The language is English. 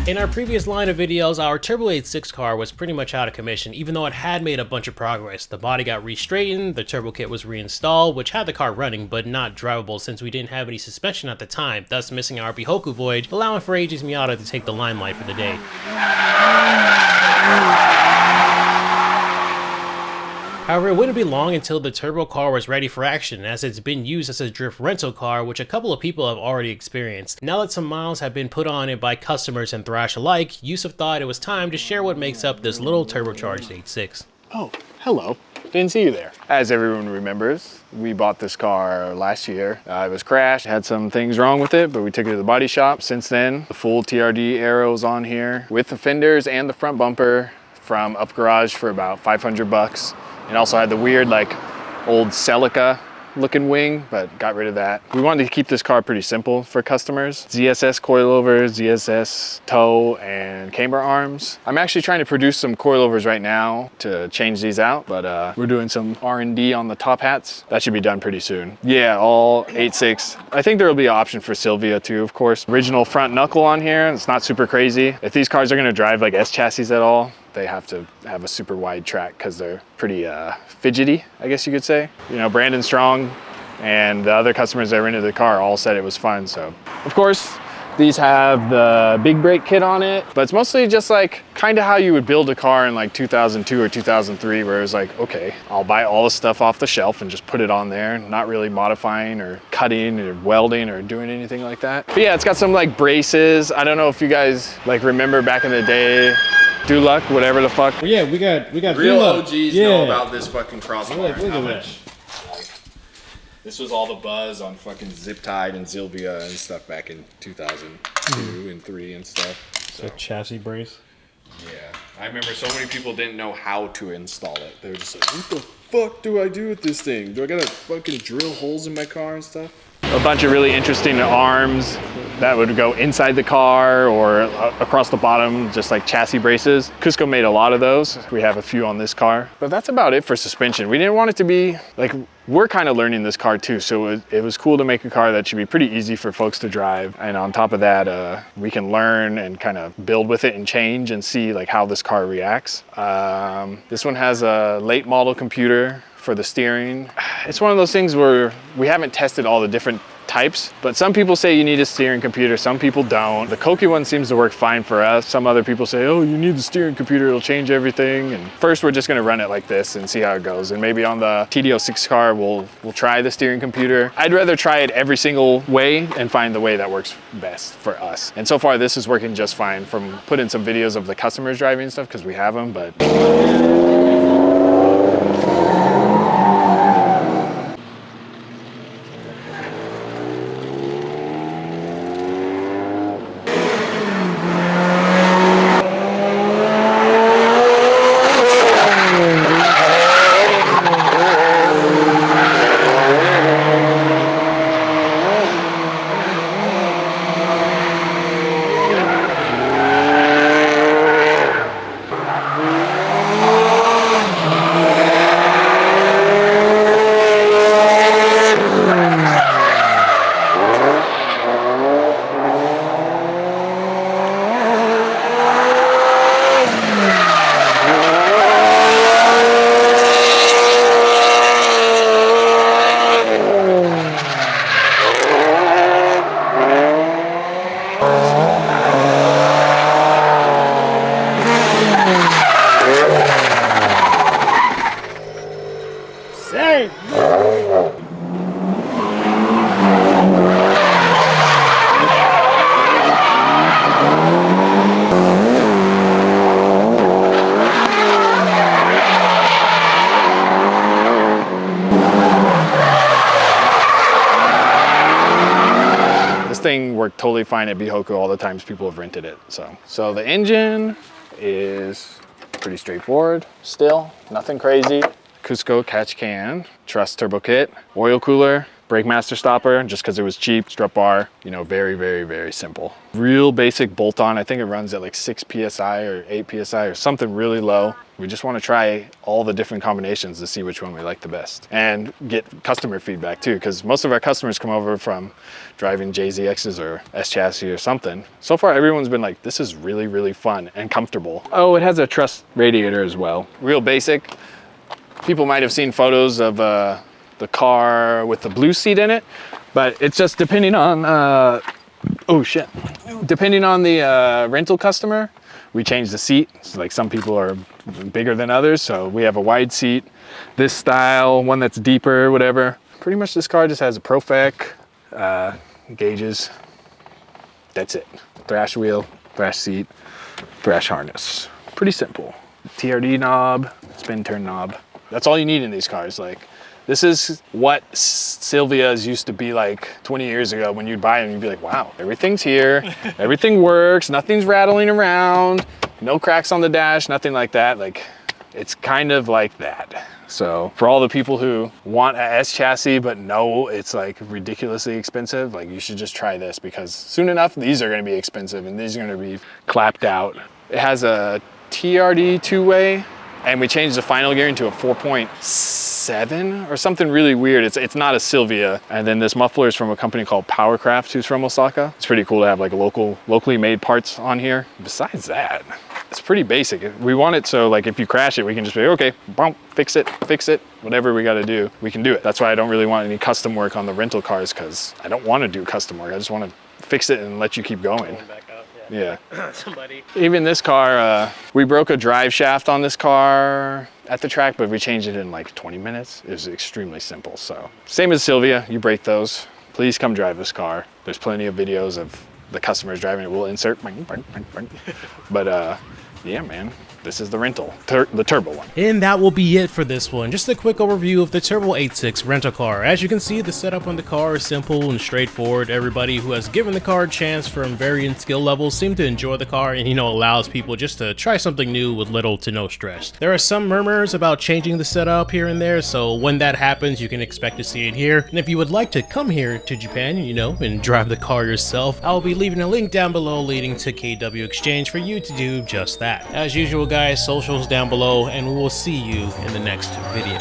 In our previous line of videos, our Turbo 86 car was pretty much out of commission, even though it had made a bunch of progress. The body got re-straightened, the turbo kit was reinstalled, which had the car running, but not drivable since we didn't have any suspension at the time, thus missing our Bihoku void, allowing for Aegis Miata to take the limelight for the day. However, it wouldn't be long until the turbo car was ready for action, as it's been used as a drift rental car, which a couple of people have already experienced. Now that some miles have been put on it by customers and Thrash alike, Yusef thought it was time to share what makes up this little turbocharged 86. Oh, hello. Didn't see you there. As everyone remembers, we bought this car last year. It was crashed, had some things wrong with it, but we took it to the body shop. Since then, the full TRD arrows on here with the fenders and the front bumper from Up Garage for about 500 bucks. And also had the weird, like, old Celica looking wing, but got rid of that. We wanted to keep this car pretty simple for customers. ZSS coilovers, ZSS toe, and camber arms. I'm actually trying to produce some coilovers right now to change these out, but we're doing some R&D on the top hats. That should be done pretty soon. Yeah, all 8.6. I think there will be an option for Sylvia too, of course. Original front knuckle on here. It's not super crazy. If these cars are gonna drive like S chassis at all, they have to have a super wide track because they're pretty fidgety, I guess you could say. You know, Brandon Strong and the other customers that rented the car all said it was fun. So, of course, these have the big brake kit on it, but it's mostly just like kind of how you would build a car in like 2002 or 2003, where it was like, okay, I'll buy all the stuff off the shelf and just put it on there, not really modifying or cutting or welding or doing anything like that. But yeah, it's got some like braces. I don't know if you guys like remember back in the day, Duluck, whatever the fuck. Yeah, we got real Duluck. OGs know about this fucking crossbar. Look at that. This was all the buzz on fucking Zip Tide and Sylvia and stuff back in 2002 and 3 and stuff. So chassis brace. Yeah, I remember so many people didn't know how to install it. They were just like, what the fuck do I do with this thing? Do I gotta fucking drill holes in my car and stuff? A bunch of really interesting arms that would go inside the car or across the bottom, just like chassis braces. Cusco made a lot of those. We have a few on this car, but that's about it for suspension. We didn't want it to be like, we're kind of learning this car too, so it was cool to make a car that should be pretty easy for folks to drive. And on top of that, we can learn and kind of build with it and change and see like how this car reacts. This one has a late model computer for the steering. It's one of those things where we haven't tested all the different types, but some people say you need a steering computer, some people don't. The Koki one seems to work fine for us. Some other people say, oh, you need the steering computer, it'll change everything. And first we're just gonna run it like this and see how it goes. And maybe on the TD86 car, we'll try the steering computer. I'd rather try it every single way and find the way that works best for us. And so far this is working just fine, from putting some videos of the customers driving and stuff, because we have them, but. Thing worked totally fine at Bihoku all the times people have rented it. So the engine is pretty straightforward still, nothing crazy. Cusco catch can, truss turbo kit, oil cooler, brake master stopper just because it was cheap. Strut bar, you know, very, very, very simple. Real basic bolt on. I think it runs at like 6 PSI or 8 PSI or something really low. We just want to try all the different combinations to see which one we like the best and get customer feedback too, because most of our customers come over from driving JZXs or S chassis or something. So far, everyone's been like, this is really, really fun and comfortable. Oh, it has a truss radiator as well. Real basic. People might have seen photos of the car with the blue seat in it, but it's just depending on, oh shit. Depending on the rental customer, we change the seat. So like some people are bigger than others, so we have a wide seat, this style, one that's deeper, whatever. Pretty much this car just has a Profec, gauges, that's it. Thrash wheel, thrash seat, thrash harness. Pretty simple. TRD knob, spin turn knob. That's all you need in these cars. Like, this is what Silvias used to be like 20 years ago. When you'd buy them, you'd be like, wow, everything's here, everything works, nothing's rattling around, no cracks on the dash, nothing like that. Like, it's kind of like that. So for all the people who want a S chassis but know it's like ridiculously expensive, like, you should just try this, because soon enough these are going to be expensive and these are going to be clapped out. It has a TRD two-way, and we changed the final gearing to a 4.7 or something really weird. It's not a Silvia. And then this muffler is from a company called Powercraft, who's from Osaka. It's pretty cool to have like locally made parts on here. Besides that, it's pretty basic. We want it so like if you crash it, we can just be, okay, bump, fix it, whatever we gotta do, we can do it. That's why I don't really want any custom work on the rental cars, because I don't want to do custom work. I just want to fix it and let you keep going. Yeah. Somebody. Even this car, we broke a drive shaft on this car at the track, but we changed it in like 20 minutes. It was extremely simple. So same as Silvia, you break those. Please come drive this car. There's plenty of videos of the customers driving it. We'll insert. But yeah, man. This is the rental, the turbo one. And that will be it for this one. Just a quick overview of the Turbo 86 rental car. As you can see, the setup on the car is simple and straightforward. Everybody who has given the car a chance from varying skill levels seem to enjoy the car, and, you know, allows people just to try something new with little to no stress. There are some murmurs about changing the setup here and there, so when that happens, you can expect to see it here. And if you would like to come here to Japan, you know, and drive the car yourself, I'll be leaving a link down below leading to KW Exchange for you to do just that. As usual, guys, socials down below, and we will see you in the next video.